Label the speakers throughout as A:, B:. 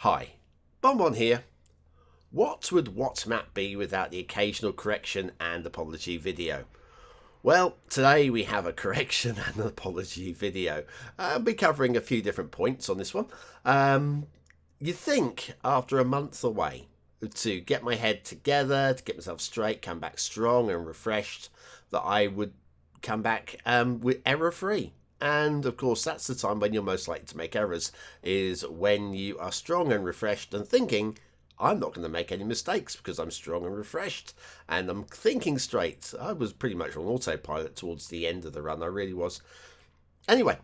A: Hi, Bonbon here. What would WhatsMap be without the occasional correction and apology video? Well, today we have a correction and an apology video. I'll be covering a few different points on this one. You think after a month away to get my head together, to get myself straight, come back strong and refreshed, that I would come back with error-free. And of course, that's the time when you're most likely to make errors, is when you are strong and refreshed and thinking, I'm not going to make any mistakes because I'm strong and refreshed and I'm thinking straight. I was pretty much on autopilot towards the end of the run. I really was. Anyway,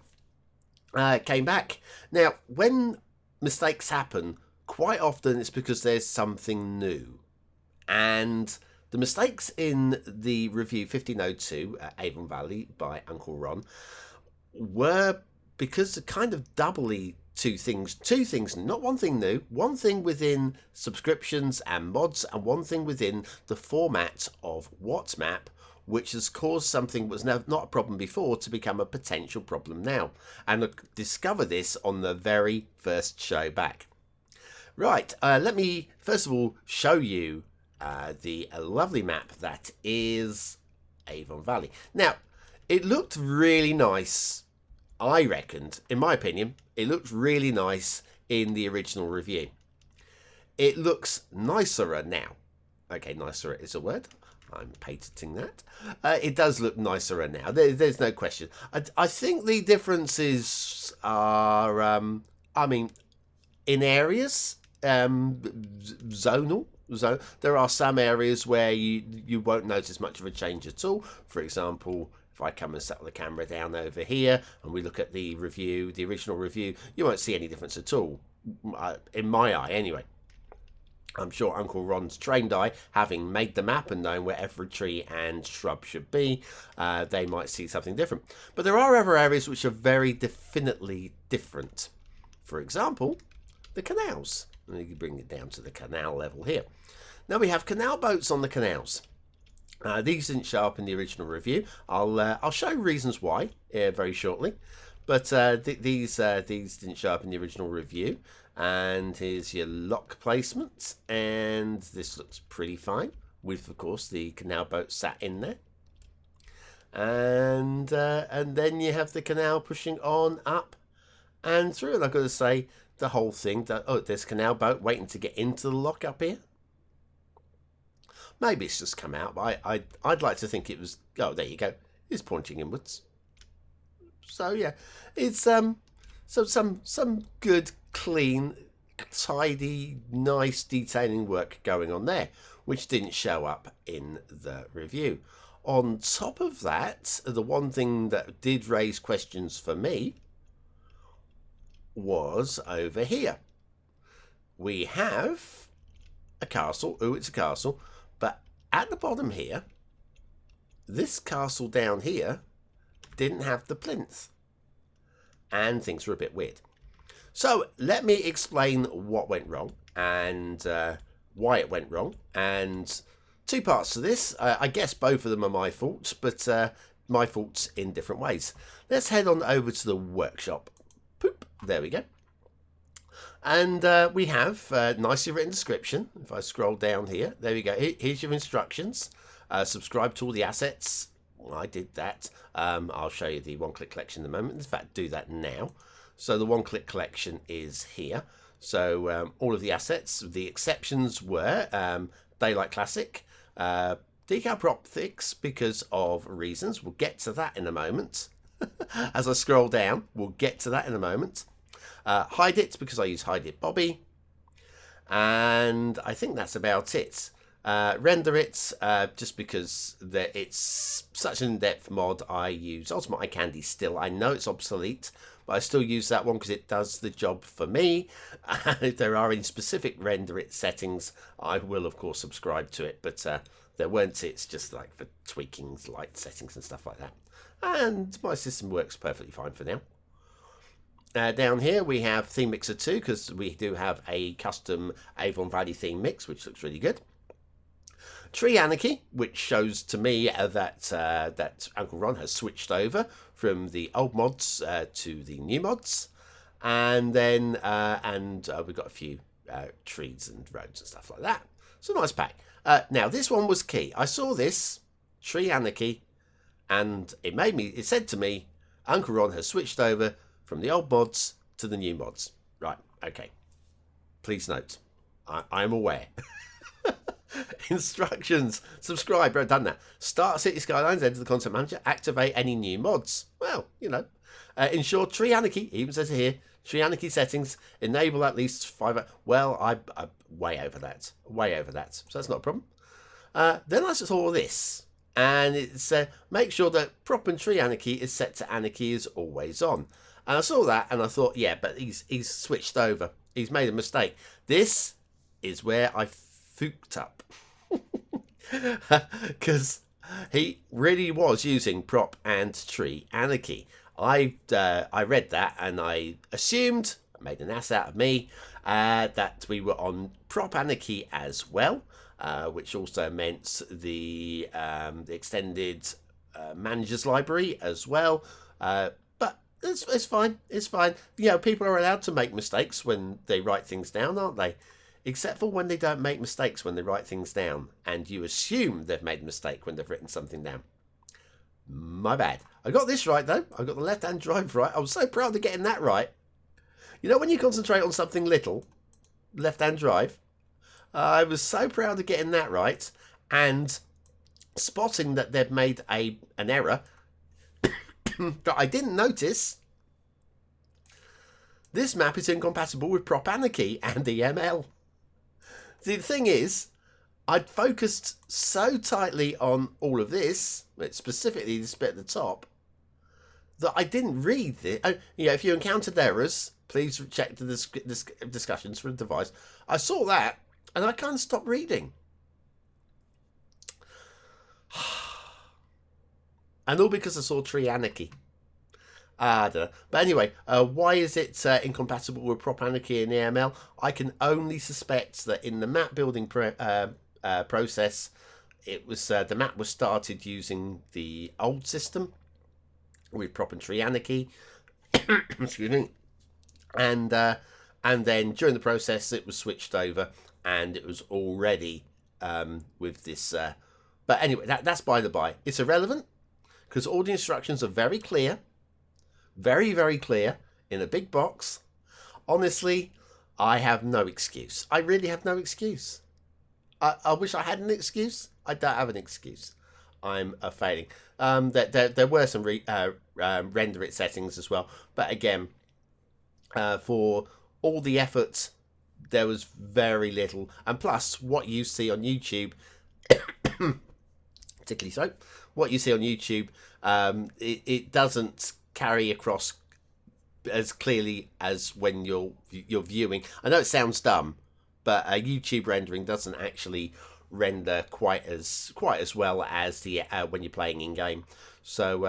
A: came back. Now, when mistakes happen, quite often it's because there's something new. And the mistakes in the review 1502 at Avon Valley by Uncle Ron were because kind of doubly two things, not one thing new, one thing within subscriptions and mods, and one thing within the format of WhatsMap, which has caused something that was not a problem before to become a potential problem now. And I discovered this on the very first show back. Right, let me first of all show you the lovely map that is Avon Valley. Now, it looked really nice. I reckoned, in my opinion, it looked really nice in the original review. It looks nicer now. Okay, nicer is a word. I'm patenting that. It does look nicer now. There's no question. I think the differences are, in areas, zonal. So there are some areas where you won't notice much of a change at all. For example, if I come and set the camera down over here and we look at the review, the original review, you won't see any difference at all, in my eye anyway. I'm sure Uncle Ron's trained eye, having made the map and knowing where every tree and shrub should be, they might see something different. But there are other areas which are very definitely different. For example, the canals. Let me bring it down to the canal level here. Now we have canal boats on the canals. These didn't show up in the original review. I'll show reasons why very shortly, but these didn't show up in the original review. And here's your lock placement, and this looks pretty fine with, of course, the canal boat sat in there. And then you have the canal pushing on up and through. And I've got to say, the whole thing. There's a canal boat waiting to get into the lock up here. Maybe it's just come out, but I'd like to think it was. Oh, there you go. It's pointing inwards. So yeah, it's so some good, clean, tidy, nice detailing work going on there, which didn't show up in the review. On top of that, the one thing that did raise questions for me was over here. We have a castle. Oh, it's a castle. But at the bottom here, this castle down here didn't have the plinth. And things were a bit weird. So let me explain what went wrong and why it went wrong. And two parts to this. I guess both of them are my fault, but my faults in different ways. Let's head on over to the workshop. Poop. There we go. And we have a nicely written description. If I scroll down here, there we go. Here's your instructions. Subscribe to all the assets. Well, I did that. I'll show you the one-click collection in a moment. In fact, do that now. So the one-click collection is here. So all of the assets. The exceptions were Daylight Classic, Decal Prop Fix because of reasons. We'll get to that in a moment. As I scroll down, we'll get to that in a moment. Hide It because I use Hide It Bobby, and I think that's about it. Render It just because it's such an in-depth mod. I use Ultimate Eye Candy still. I know it's obsolete, but I still use that one because it does the job for me. If there are any specific Render It settings, I will of course subscribe to it, but there weren't. It's just like for tweaking light settings and stuff like that. And my system works perfectly fine for now. Down here we have Theme Mixer 2 because we do have a custom Avon Valley theme mix, which looks really good. Tree Anarchy, which shows to me that Uncle Ron has switched over from the old mods to the new mods. And then we've got a few trees and roads and stuff like that. It's a nice pack. Now this one was key. I saw this Tree Anarchy, and it said to me, Uncle Ron has switched over from the old mods to the new mods. Right, okay. Please note, I am aware. Instructions. Subscribe. I've done that. Start Cities Skylines, enter the content manager, activate any new mods. Well, ensure Tree Anarchy, even says it here, Tree Anarchy settings, enable at least 5. Well, I'm way over that. Way over that. So that's not a problem. Then I saw this. And it's make sure that prop and Tree Anarchy is set to Anarchy is always on. And I saw that and I thought, yeah, but he's switched over. He's made a mistake. This is where I fooked up. Because he really was using prop and Tree Anarchy. I read that and I assumed, made an ass out of me, that we were on prop Anarchy as well. Which also meant the extended manager's library as well. But it's fine. It's fine. People are allowed to make mistakes when they write things down, aren't they? Except for when they don't make mistakes when they write things down. And you assume they've made a mistake when they've written something down. My bad. I got this right, though. I got the left-hand drive right. I was so proud of getting that right. When you concentrate on something little, left-hand drive, I was so proud of getting that right and spotting that they'd made an error that I didn't notice. This map is incompatible with Prop Anarchy and EML. See, the thing is, I'd focused so tightly on all of this, specifically this bit at the top, that I didn't read it. If you encountered errors, please check the discussions for the device. I saw that. And I can't stop reading. And all because I saw Tree Anarchy. I don't know. But anyway, why is it incompatible with Prop Anarchy and EML? I can only suspect that in the map building process, it was the map was started using the old system with Prop and Tree Anarchy. Excuse me. And then during the process, it was switched over. And it was already with this. But anyway, that's by the by. It's irrelevant because all the instructions are very clear. Very, very clear in a big box. Honestly, I have no excuse. I really have no excuse. I wish I had an excuse. I don't have an excuse. I'm failing. There were some render it settings as well. But again, for all the effort, there was very little. And plus, what you see on YouTube, particularly so, what you see on YouTube, it doesn't carry across as clearly as when you're viewing. I know it sounds dumb, but YouTube rendering doesn't actually render quite as well as the when you're playing in game. So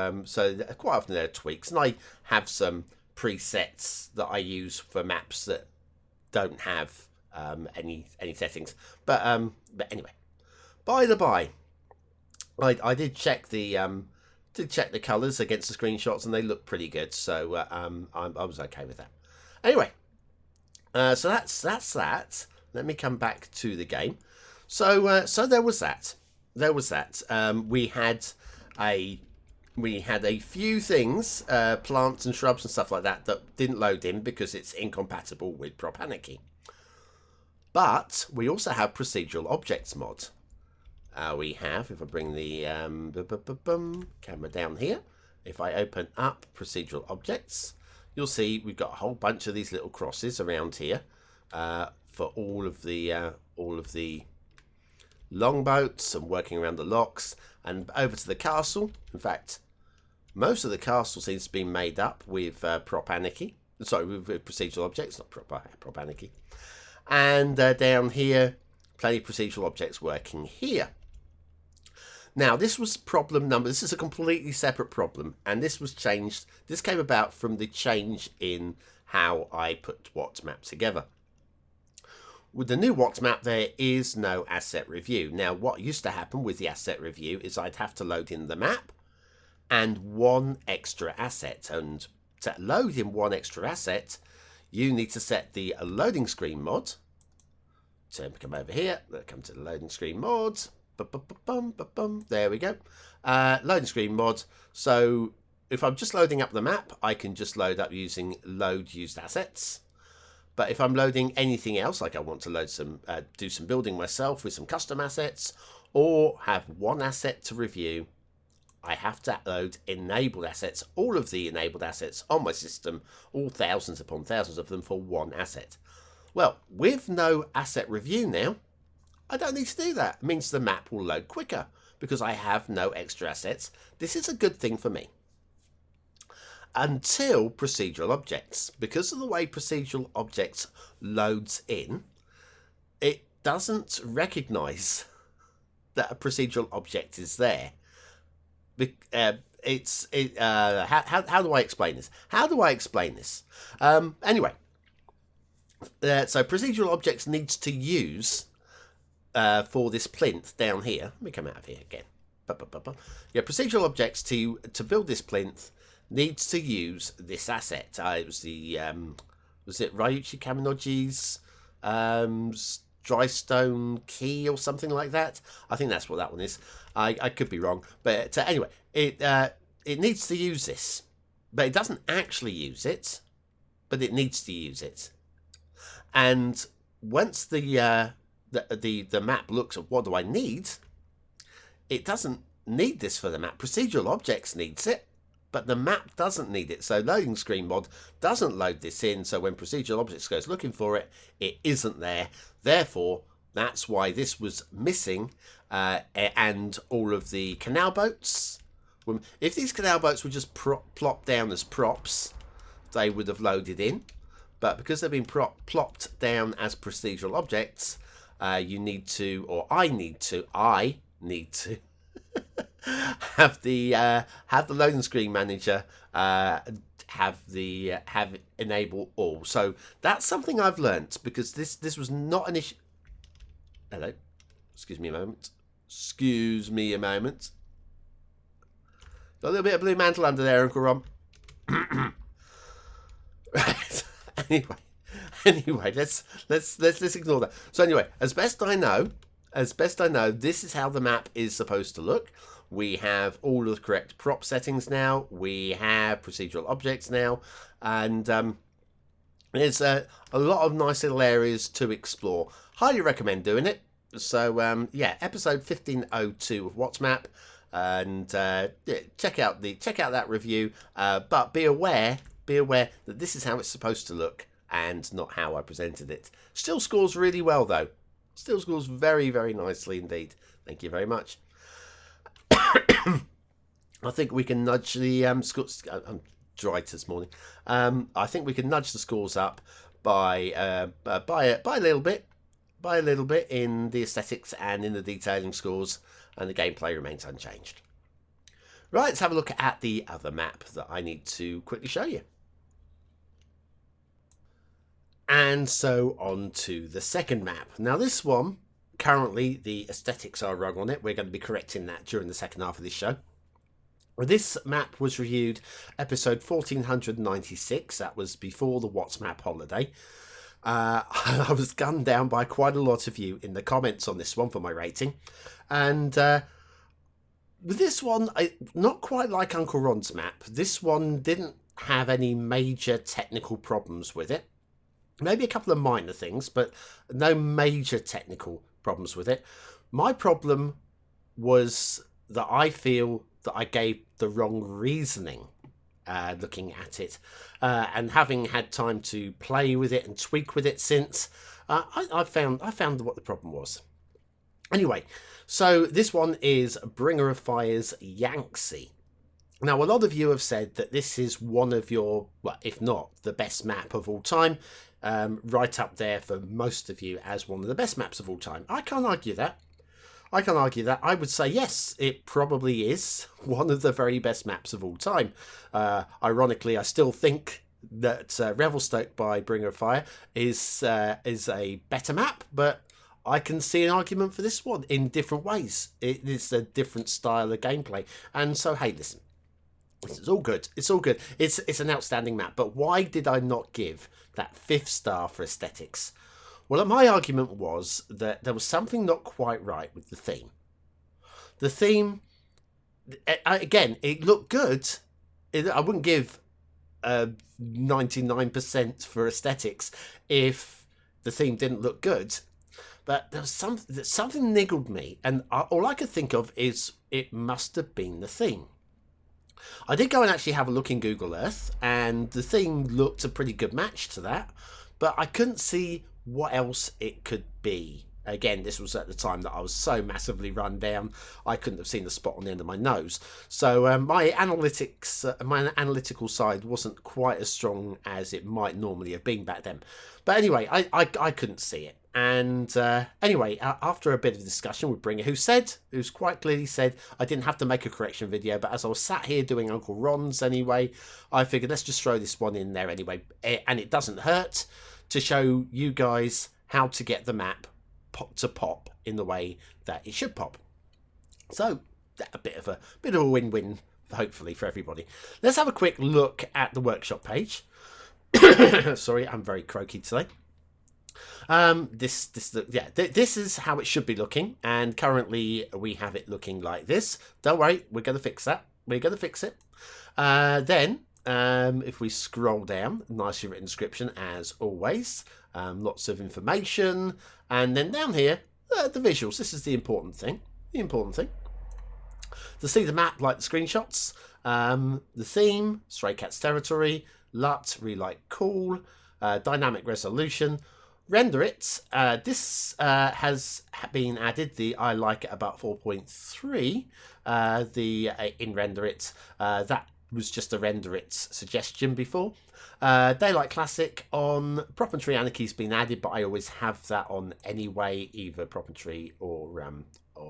A: quite often there are tweaks, and I have some presets that I use for maps that don't have any settings. But anyway, by the by, I did check the colours against the screenshots, and they look pretty good. So I was okay with that. Anyway, so that's that. Let me come back to the game. So there was that. We had a few things, plants and shrubs and stuff like that didn't load in because it's incompatible with Prop Anarchy. But we also have procedural objects mod. We have, if I bring the camera down here, if I open up procedural objects, you'll see we've got a whole bunch of these little crosses around here for all of the longboats and working around the locks and over to the castle. In fact, most of the castle seems to be made up with Prop Anarchy. Sorry, with procedural objects, not Prop Anarchy. And down here, plenty of procedural objects working here. Now, this was problem number. This is a completely separate problem, and this was changed. This came about from the change in how I put What's Map together. With the new What's Map, there is no asset review. Now, what used to happen with the asset review is I'd have to load in the map and one extra asset. And to load in one extra asset, you need to set the loading screen mod. So come over here, come to the loading screen mods. There we go. Loading screen mod. So if I'm just loading up the map, I can just load up using load used assets. But if I'm loading anything else, like I want to load some, do some building myself with some custom assets, or have one asset to review, I have to load enabled assets, all of the enabled assets on my system, all thousands upon thousands of them for one asset. Well, with no asset review now, I don't need to do that. It means the map will load quicker because I have no extra assets. This is a good thing for me. Until procedural objects. Because of the way procedural objects loads in, it doesn't recognize that a procedural object is there. How do I explain this? Anyway, so procedural objects needs to use for this plinth down here. Let me come out of here again. Yeah, procedural objects to build this plinth needs to use this asset. It was the was it Ryuichi Kaminoji's dry stone key or something like that. I think that's what that one is. I could be wrong, but anyway, it needs to use this, but it doesn't actually use it, but it needs to use it. And once the map looks at what do I need, it doesn't need this for the map. Procedural objects needs it, but the map doesn't need it. So loading screen mod doesn't load this in. So when procedural objects goes looking for it, it isn't there. Therefore, that's why this was missing. And all of the canal boats. If these canal boats were just plopped down as props, they would have loaded in. But because they've been plopped down as procedural objects, you need to, or I need to have the loading screen manager have enable all. So that's something I've learnt, because this was not an issue. Hello, excuse me a moment. Got a little bit of blue mantle under there, Uncle Ron. Right. Anyway, let's ignore that. So anyway, as best I know, this is how the map is supposed to look. We have all of the correct prop settings now. We have procedural objects now, and there's a lot of nice little areas to explore. Highly recommend doing it. So yeah, episode 1502 of What's Map, and yeah, check out that review. But be aware that this is how it's supposed to look, and not how I presented it. Still scores really well though. Still scores very, very nicely indeed. Thank you very much. I think we can nudge the scores. I'm dry this morning. I think we can nudge the scores up by a little bit. By a little bit in the aesthetics and in the detailing scores, and the gameplay remains unchanged. Right, let's have a look at the other map that I need to quickly show you. And so on to the second map. Now this one, currently the aesthetics are wrong on it. We're going to be correcting that during the second half of this show. This map was reviewed episode 1496. That was before the What's Map holiday. I was gunned down by quite a lot of you in the comments on this one for my rating. And with this one, not quite like Uncle Ron's map, this one didn't have any major technical problems with it. Maybe a couple of minor things, but no major technical problems with it. My problem was that I feel that I gave the wrong reasoning looking at it, and having had time to play with it and tweak with it since, I found what the problem was. Anyway, so this one is Bringer of Fire's Yangtze. Now, a lot of you have said that this is one of your, well, if not the best map of all time, right up there for most of you as one of the best maps of all time. I can't argue that. I would say, yes, it probably is one of the very best maps of all time. Ironically, I still think that Revelstoke by Bringer of Fire is a better map, but I can see an argument for this one in different ways. It is a different style of gameplay. And so, hey, listen, it's all good. It's all good. It's an outstanding map. But why did I not give that 5th star for aesthetics. Well, my argument was that there was something not quite right with the theme. The theme, again, it looked good. I wouldn't give 99% for aesthetics if the theme didn't look good. But there was something niggled me, and all I could think of is it must have been the theme. I did go and actually have a look in Google Earth, and the theme looked a pretty good match to that, but I couldn't see what else it could be. Again, this was at the time that I was so massively run down, I couldn't have seen the spot on the end of my nose. So my analytical side wasn't quite as strong as it might normally have been back then. But anyway, I couldn't see it. And anyway, after a bit of discussion with Bringer, who's quite clearly said I didn't have to make a correction video, but as I was sat here doing Uncle Ron's anyway, I figured let's just throw this one in there anyway. And it doesn't hurt to show you guys how to get the map to pop in the way that it should pop. So a bit of a win-win, hopefully, for everybody. Let's have a quick look at the workshop page. Sorry, I'm very croaky today. This is how it should be looking, and currently we have it looking like this. Don't worry, we're going to fix that. We're going to fix it. Then if we scroll down, nicely written description as always, lots of information, and then down here the visuals. This is the important thing. To see the map, like the screenshots, the theme, Stray Cats Territory, LUT, Relight Cool, dynamic resolution, render it. This has been added. I like it about 4.3. In render it, that was just a render it suggestion before. Daylight Classic on Proprietary Anarchy's been added, but I always have that on anyway, either Proprietary or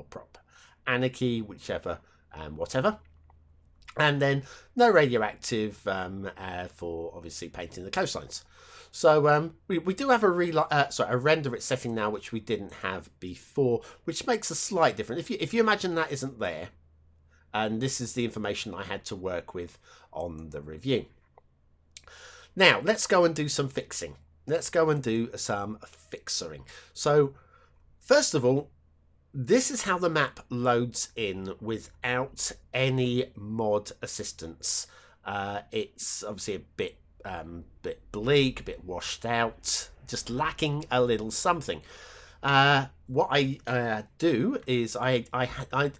A: Prop Anarchy, whichever, whatever. And then no radioactive for obviously painting the coastlines. So we do have a render it setting now, which we didn't have before, which makes a slight difference. If you imagine that isn't there, and this is the information I had to work with on the review. Now let's go and do some fixing. Let's go and do some fixering. So first of all, this is how the map loads in without any mod assistance. It's obviously a bit bleak, a bit washed out, just lacking a little something. What I do is I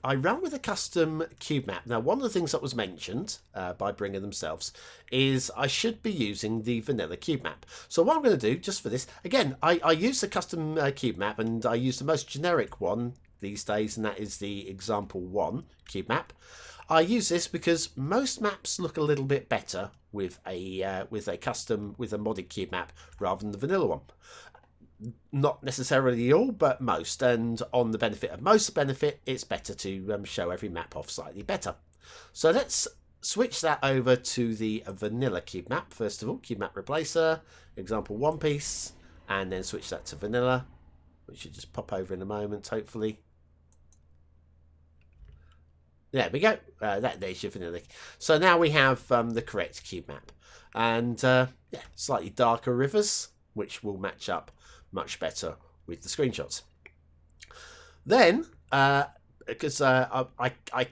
A: run with a custom cube map. Now, one of the things that was mentioned by Bringer themselves is I should be using the vanilla cube map. So what I'm going to do just for this, again, I use the custom cube map, and I use the most generic one these days, and that is the example 1 cube map. I use this because most maps look a little bit better with a modded cube map rather than the vanilla one. Not necessarily all, but most. And on the benefit of most benefit, it's better to show every map off slightly better. So let's switch that over to the vanilla cube map. First of all, cube map replacer, example 1 piece, and then switch that to vanilla, which should just pop over in a moment, hopefully. There we go. There's your vanilla. So now we have the correct cube map, and slightly darker rivers, which will match up much better with the screenshots. Then, because I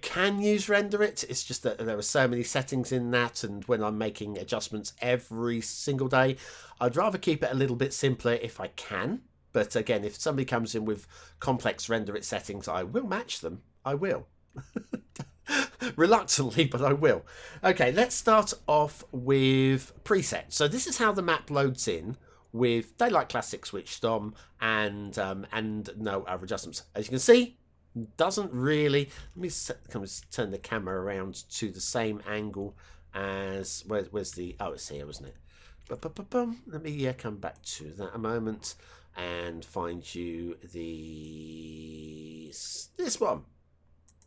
A: can use render it, it's just that there are so many settings in that, and when I'm making adjustments every single day, I'd rather keep it a little bit simpler if I can. But again, if somebody comes in with complex render it settings, I will match them. I will. Reluctantly, but I will. Okay, let's start off with preset. So this is how the map loads in with Daylight Classic switched on and no other adjustments. As you can see, doesn't really. Let me turn the camera around to the same angle as where's the? Oh, it's here, wasn't it? Let me come back to that a moment and find you this one.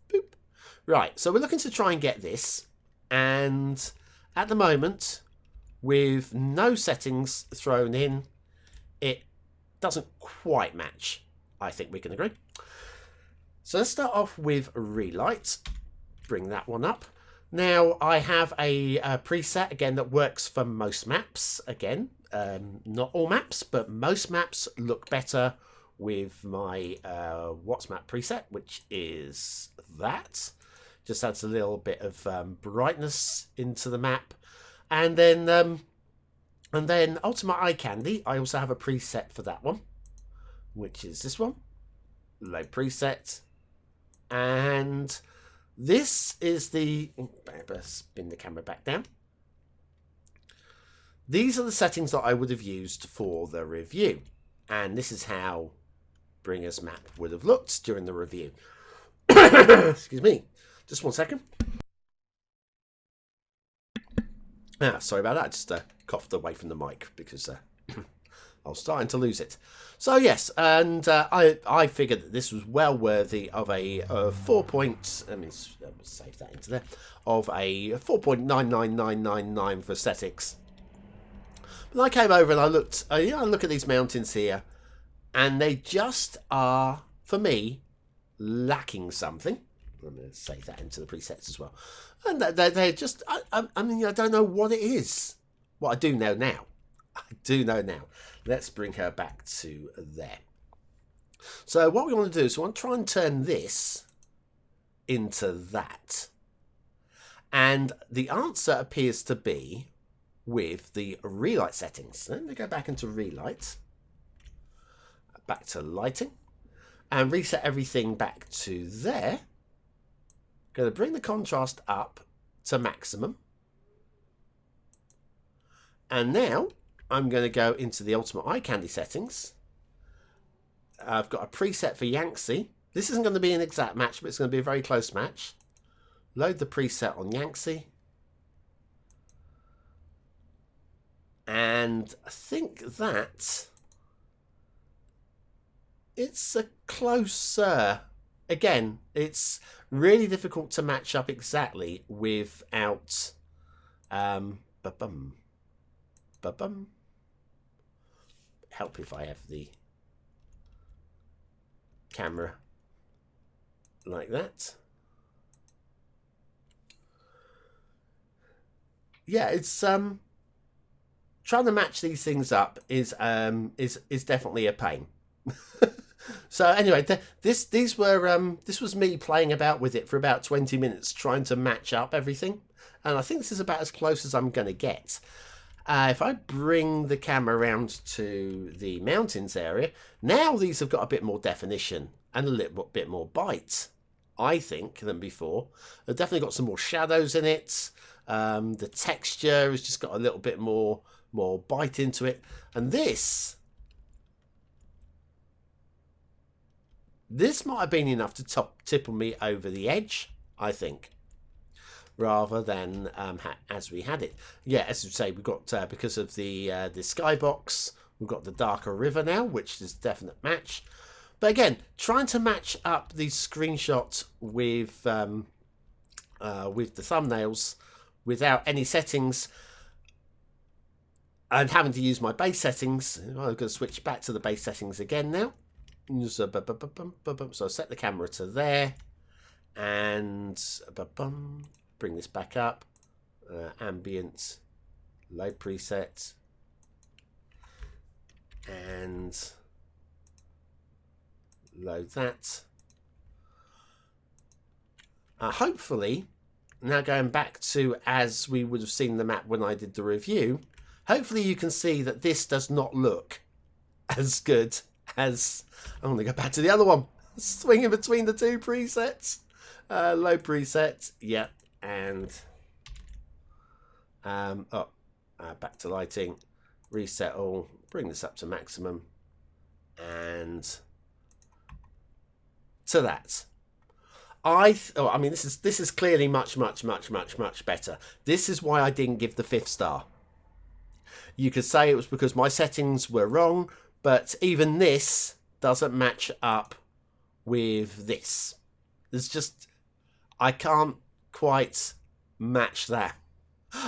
A: Boop. Right, so we're looking to try and get this, and at the moment, with no settings thrown in, it doesn't quite match. I think we can agree. So let's start off with Relight. Bring that one up. Now, I have a preset, again, that works for most maps. Again, not all maps, but most maps look better with my What's Map preset, which is that. Just adds a little bit of brightness into the map. And then Ultimate Eye Candy, I also have a preset for that one, which is this one. Load preset. And this is the... better spin the camera back down. These are the settings that I would have used for the review. And this is how Bringer's map would have looked during the review. Excuse me. Just 1 second. Sorry about that. I just coughed away from the mic because I was starting to lose it. So yes, and I figured that this was well worthy of a 4 point. Let me save that into there. Of a 4.99999 for aesthetics. But I came over and I looked. I look at these mountains here, and they just are, for me, lacking something. I'm going to save that into the presets as well. And they're just, I mean, I don't know what it is. What I do know now. I do know now. Let's bring her back to there. So what we want to do is we want to try and turn this into that. And the answer appears to be with the relight settings. Let me go back into relight. Back to lighting. And reset everything back to there. Going to bring the contrast up to maximum. And now I'm going to go into the Ultimate Eye Candy settings. I've got a preset for Yangtze. This isn't going to be an exact match, but it's going to be a very close match. Load the preset on Yangtze. And I think that it's a closer... Again, it's really difficult to match up exactly without help if I have the camera like that. Yeah, it's trying to match these things up is definitely a pain. So anyway, this was me playing about with it for about 20 minutes, trying to match up everything, and I think this is about as close as I'm going to get. If I bring the camera around to the mountains area, now these have got a bit more definition and a little bit more bite, I think, than before. They've definitely got some more shadows in it. The texture has just got a little bit more bite into it, and this might have been enough to tipple me over the edge, I think, rather than as we had it. Yeah, as you say, we've got, because of the skybox, we've got the darker river now, which is a definite match. But again, trying to match up these screenshots with the thumbnails without any settings and having to use my base settings. I'm going to switch back to the base settings again now. So set the camera to there and bring this back up. Ambient, load preset, and load that. Hopefully, now going back to as we would have seen the map when I did the review, hopefully you can see that this does not look as good as... I'm going to go back to the other one. Swinging between the two presets. Low preset. Yeah. And back to lighting. Reset all. Bring this up to maximum. And to that. I mean, this is clearly much better. This is why I didn't give the 5th star. You could say it was because my settings were wrong, but even this doesn't match up with this. There's just, I can't quite match that.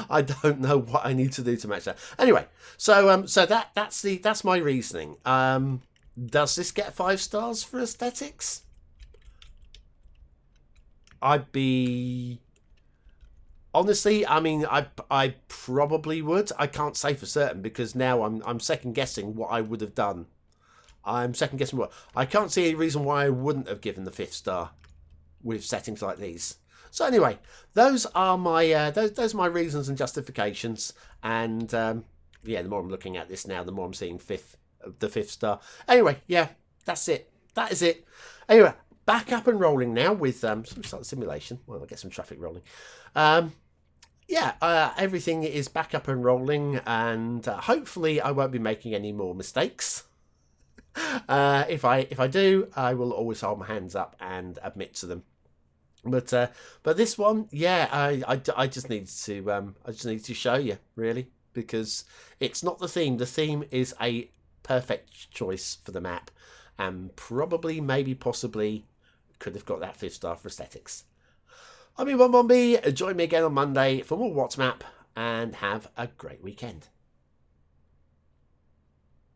A: I don't know what I need to do to match that. Anyway, so that's my reasoning. Does this get 5 stars for aesthetics? I'd be Honestly, I mean, I probably would. I can't say for certain because now I'm second guessing what I would have done. I'm second guessing what I can't see any reason why I wouldn't have given the 5th star with settings like these. So anyway, those are my those are my reasons and justifications. And yeah, the more I'm looking at this now, the more I'm seeing the 5th star. Anyway, yeah, that's it. That is it. Anyway, back up and rolling now with some sort of simulation. Well, I'll get some traffic rolling. Yeah, everything is back up and rolling, and hopefully I won't be making any more mistakes. If I do, I will always hold my hands up and admit to them. But this one, yeah, I just need to show you really, because it's not the theme. The theme is a perfect choice for the map, and probably, maybe, possibly could have got that 5th star for aesthetics. I'm BonBonB. Join me again on Monday for more What's Map, and have a great weekend.